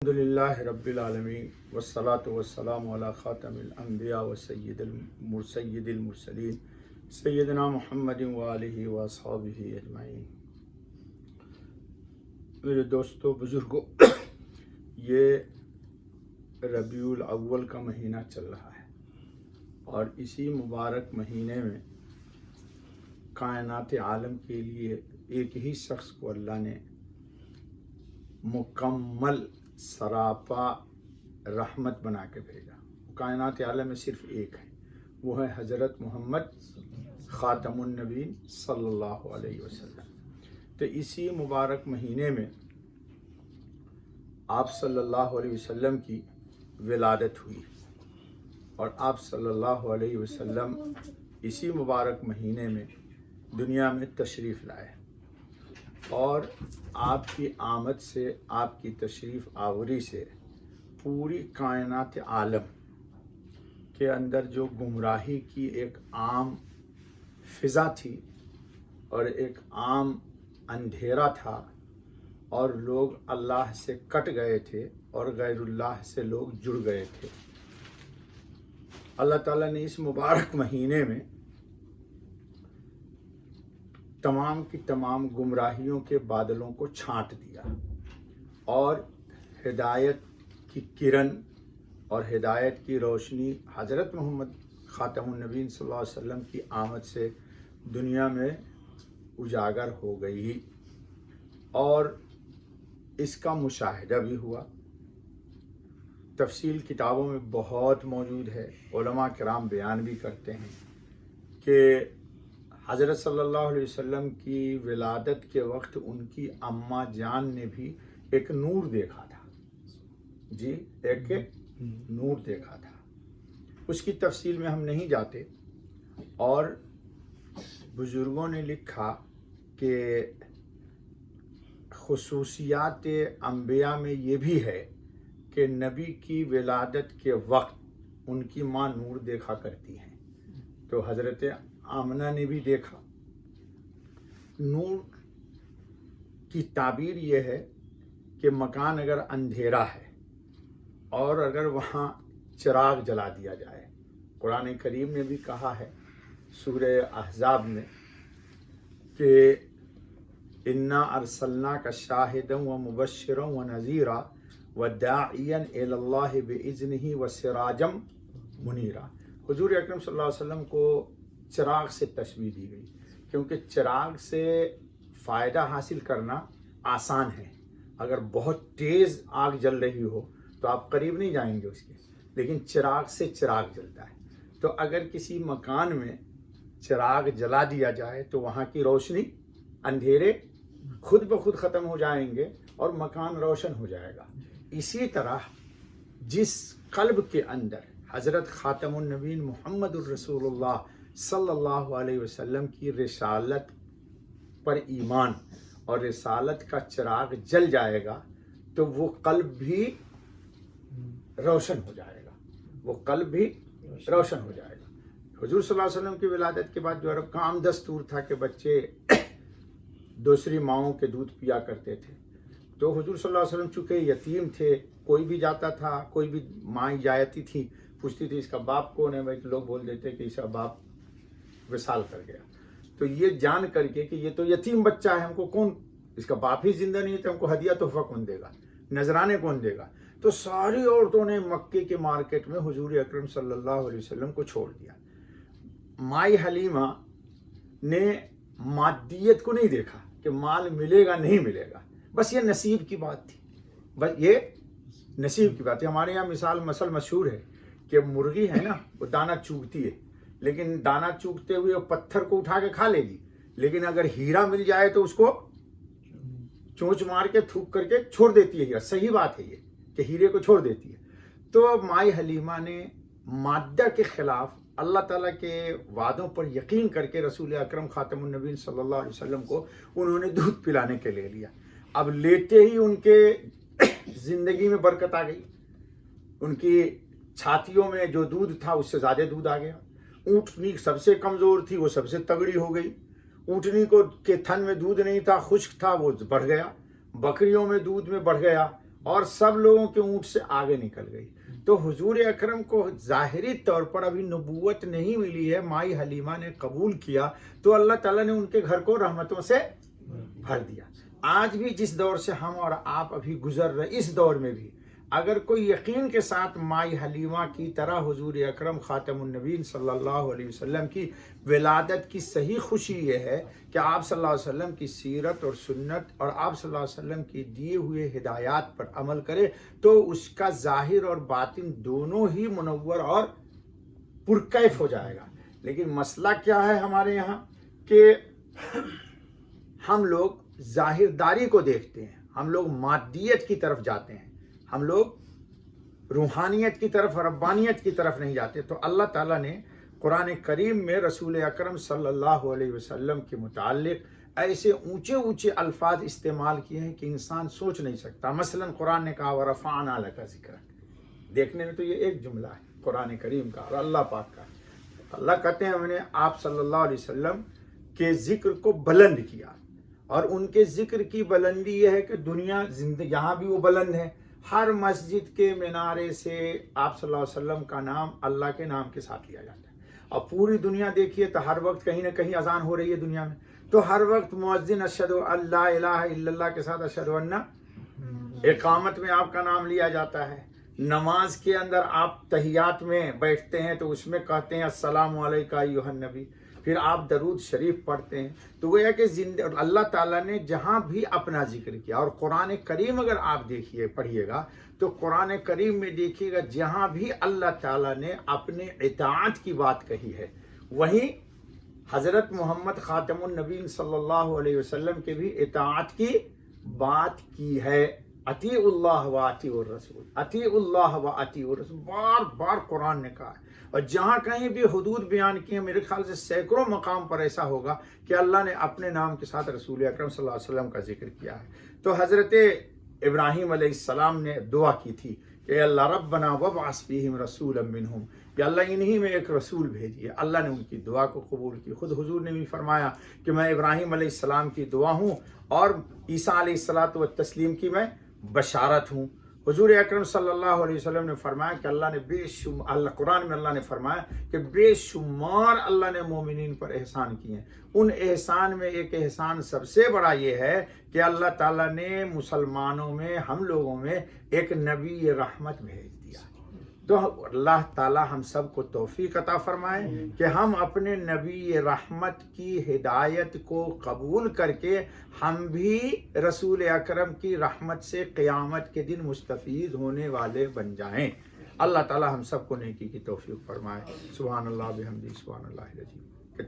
الحمدللہ رب العالمین والصلاة والسلام علی خاتم الانبیاء وسید المرسلین سیدنا محمد وآلہ واصحابہ اجمعین۔ میرے دوستو بزرگوں، یہ ربیع الاول کا مہینہ چل رہا ہے اور اسی مبارک مہینے میں کائنات عالم کے لیے ایک ہی شخص کو اللہ نے مکمل سراپا رحمت بنا کے بھیجا۔ کائنات عالم میں صرف ایک ہے، وہ ہے حضرت محمد خاتم النبیین صلی اللہ علیہ وسلم۔ تو اسی مبارک مہینے میں آپ صلی اللہ علیہ وسلم کی ولادت ہوئی اور آپ صلی اللہ علیہ وسلم اسی مبارک مہینے میں دنیا میں تشریف لائے، اور آپ کی آمد سے، آپ کی تشریف آوری سے پوری کائنات عالم کے اندر جو گمراہی کی ایک عام فضا تھی اور ایک عام اندھیرا تھا، اور لوگ اللہ سے کٹ گئے تھے اور غیر اللہ سے لوگ جڑ گئے تھے، اللہ تعالیٰ نے اس مبارک مہینے میں تمام کی تمام گمراہیوں کے بادلوں کو چھانٹ دیا اور ہدایت کی کرن اور ہدایت کی روشنی حضرت محمد خاتم النبیین صلی اللہ علیہ وسلم کی آمد سے دنیا میں اجاگر ہو گئی، اور اس کا مشاہدہ بھی ہوا۔ تفصیل کتابوں میں بہت موجود ہے، علماء کرام بیان بھی کرتے ہیں کہ حضرت صلی اللہ علیہ وسلم کی ولادت کے وقت ان کی اماں جان نے بھی ایک نور دیکھا تھا، ایک نور دیکھا تھا۔ اس کی تفصیل میں ہم نہیں جاتے، اور بزرگوں نے لکھا کہ خصوصیات انبیاء میں یہ بھی ہے کہ نبی کی ولادت کے وقت ان کی ماں نور دیکھا کرتی ہیں، تو حضرت آمنہ نے بھی دیکھا۔ نور کی تعبیر یہ ہے کہ مکان اگر اندھیرا ہے اور اگر وہاں چراغ جلا دیا جائے، قرآن کریم نے بھی کہا ہے سورہ احزاب میں کہ انا ارسلناک شاہدا ومبشرا ونذیرا وداعیا الی اللہ باذنہ وسراجا منیرا۔ حضور اکرم صلی اللہ علیہ وسلم کو چراغ سے تشبیہ دی گئی، کیونکہ چراغ سے فائدہ حاصل کرنا آسان ہے۔ اگر بہت تیز آگ جل رہی ہو تو آپ قریب نہیں جائیں گے اس کے، لیکن چراغ سے چراغ جلتا ہے۔ تو اگر کسی مکان میں چراغ جلا دیا جائے تو وہاں کی روشنی، اندھیرے خود بخود ختم ہو جائیں گے اور مکان روشن ہو جائے گا۔ اسی طرح جس قلب کے اندر حضرت خاتم النبیین محمد الرسول اللہ صلی اللہ علیہ وسلم کی رسالت پر ایمان اور رسالت کا چراغ جل جائے گا تو وہ قلب بھی روشن ہو جائے گا، وہ قلب بھی روشن ہو جائے گا۔ حضور صلی اللہ علیہ وسلم کی ولادت کے بعد جو عرب کا عام دستور تھا کہ بچے دوسری ماؤں کے دودھ پیا کرتے تھے، تو حضور صلی اللہ علیہ وسلم چونکہ یتیم تھے، کوئی بھی جاتا تھا، کوئی بھی ماں جاتی تھی، پوچھتی تھی اس کا باپ کون ہے، بھائی لوگ بول دیتے کہ اس کا باپ وصال کر گیا۔ تو یہ جان کر کے کہ یہ تو یتیم بچہ ہے، ہم کو کون، اس کا باپ ہی زندہ نہیں ہے، ہم کو ہدیہ تحفہ کون دے گا، نذرانے کون دے گا؟ تو ساری عورتوں نے مکے کے مارکیٹ میں حضور اکرم صلی اللہ علیہ وسلم کو چھوڑ دیا۔ مائی حلیمہ نے مادیت کو نہیں دیکھا کہ مال ملے گا نہیں ملے گا، بس یہ نصیب کی بات تھی، بس یہ نصیب کی بات ہے۔ ہمارے یہاں مثل مشہور ہے کہ مرغی ہے نا، وہ دانہ چوگتی ہے، لیکن دانہ چوگتے ہوئے وہ پتھر کو اٹھا کے کھا لے گی، لیکن اگر ہیرا مل جائے تو اس کو چونچ مار کے تھوک کر کے چھوڑ دیتی ہے ہیرا۔ صحیح بات ہے یہ کہ ہیرے کو چھوڑ دیتی ہے۔ تو مائی حلیمہ نے مادہ کے خلاف اللہ تعالیٰ کے وعدوں پر یقین کر کے رسول اکرم خاتم النبیین صلی اللہ علیہ وسلم کو انہوں نے دودھ پلانے کے لے لیا۔ اب لیتے ہی ان کے زندگی میں برکت آ گئی، ان کی چھاتیوں میں جو دودھ تھا اس سے زیادہ دودھ آ گیا۔ اونٹنی سب سے کمزور تھی، وہ سب سے تگڑی ہو گئی۔ اونٹنی کو کے تھن میں دودھ نہیں تھا، خشک تھا، وہ بڑھ گیا۔ بکریوں میں دودھ میں بڑھ گیا، اور سب لوگوں کے اونٹ سے آگے نکل گئی. تو حضور اکرم کو ظاہری طور پر ابھی نبوت نہیں ملی ہے، مائی حلیمہ نے قبول کیا تو اللہ تعالیٰ نے ان کے گھر کو رحمتوں سے بھر دیا. آج بھی جس دور سے ہم اور آپ ابھی گزر رہے، اس دور میں بھی اگر کوئی یقین کے ساتھ مائی حلیمہ کی طرح حضور اکرم خاتم النبیین صلی اللہ علیہ وسلم کی ولادت کی صحیح خوشی یہ ہے کہ آپ صلی اللہ علیہ وسلم کی سیرت اور سنت اور آپ صلی اللہ علیہ وسلم کی دیے ہوئے ہدایات پر عمل کرے تو اس کا ظاہر اور باطن دونوں ہی منور اور پرکیف ہو جائے گا. لیکن مسئلہ کیا ہے ہمارے یہاں کہ ہم لوگ ظاہرداری کو دیکھتے ہیں، ہم لوگ مادیت کی طرف جاتے ہیں، ہم لوگ روحانیت کی طرف، ربانیت کی طرف نہیں جاتے. تو اللہ تعالیٰ نے قرآن کریم میں رسول اکرم صلی اللہ علیہ وسلم کے متعلق ایسے اونچے اونچے الفاظ استعمال کیے ہیں کہ انسان سوچ نہیں سکتا. مثلا قرآن نے کہا وَرَفَعْنَا لَكَ ذِكْرَكَ. دیکھنے میں تو یہ ایک جملہ ہے قرآن کریم کا اور اللہ پاک کا. اللہ کہتے ہیں ہم نے آپ صلی اللہ علیہ وسلم کے ذکر کو بلند کیا، اور ان کے ذکر کی بلندی یہ ہے کہ دنیا یہاں بھی وہ بلند ہے. ہر مسجد کے مینارے سے آپ صلی اللہ علیہ وسلم کا نام اللہ کے نام کے ساتھ لیا جاتا ہے. اور پوری دنیا دیکھیے تو ہر وقت کہیں نہ کہیں اذان ہو رہی ہے دنیا میں، تو ہر وقت مؤذن اشہد ان لا الہ الا اللہ کے ساتھ اشہد ان، اقامت میں آپ کا نام لیا جاتا ہے. نماز کے اندر آپ تحیات میں بیٹھتے ہیں تو اس میں کہتے ہیں السلام علیکہ ایھا النبی، پھر آپ درود شریف پڑھتے ہیں. تو وہ ہے کہ اللہ تعالیٰ نے جہاں بھی اپنا ذکر کیا. اور قرآن کریم اگر آپ دیکھیے پڑھیے گا تو قرآن کریم میں دیکھیے گا جہاں بھی اللہ تعالیٰ نے اپنے اطاعت کی بات کہی ہے وہیں حضرت محمد خاتم النبیین صلی اللہ علیہ وسلم کے بھی اطاعت کی بات کی ہے. اطیعوا اللہ و اطیعوا الرسول، اطیعوا اللہ و اطیعوا الرسول بار بار قرآن نے کہا ہے. اور جہاں کہیں بھی حدود بیان کی ہیں میرے خیال سے سینکڑوں مقام پر ایسا ہوگا کہ اللہ نے اپنے نام کے ساتھ رسول اکرم صلی اللہ علیہ وسلم کا ذکر کیا ہے. تو حضرت ابراہیم علیہ السلام نے دعا کی تھی کہ اے اللہ ربنا وابعث فیہم رسولا منہم، کہ اللہ انہی میں ایک رسول بھیجیے. اللہ نے ان کی دعا کو قبول کی. خود حضور نے بھی فرمایا کہ میں ابراہیم علیہ السلام کی دعا ہوں اور عیسیٰ علیہ الصلوۃ والتسلیم کی میں بشارت ہوں. حضور اکرم صلی اللہ علیہ وسلم نے فرمایا کہ اللہ نے قرآن میں اللہ نے فرمایا کہ بے شمار اللہ نے مومنین پر احسان کیے ہیں. ان احسان میں ایک احسان سب سے بڑا یہ ہے کہ اللہ تعالیٰ نے مسلمانوں میں، ہم لوگوں میں ایک نبی رحمت بھیج دیا. تو اللہ تعالیٰ ہم سب کو توفیق عطا فرمائے کہ ہم اپنے نبی رحمت کی ہدایت کو قبول کر کے ہم بھی رسول اکرم کی رحمت سے قیامت کے دن مستفید ہونے والے بن جائیں. اللہ تعالیٰ ہم سب کو نیکی کی توفیق فرمائے. سبحان اللہ بحمدہ، سبحان اللہ العظیم.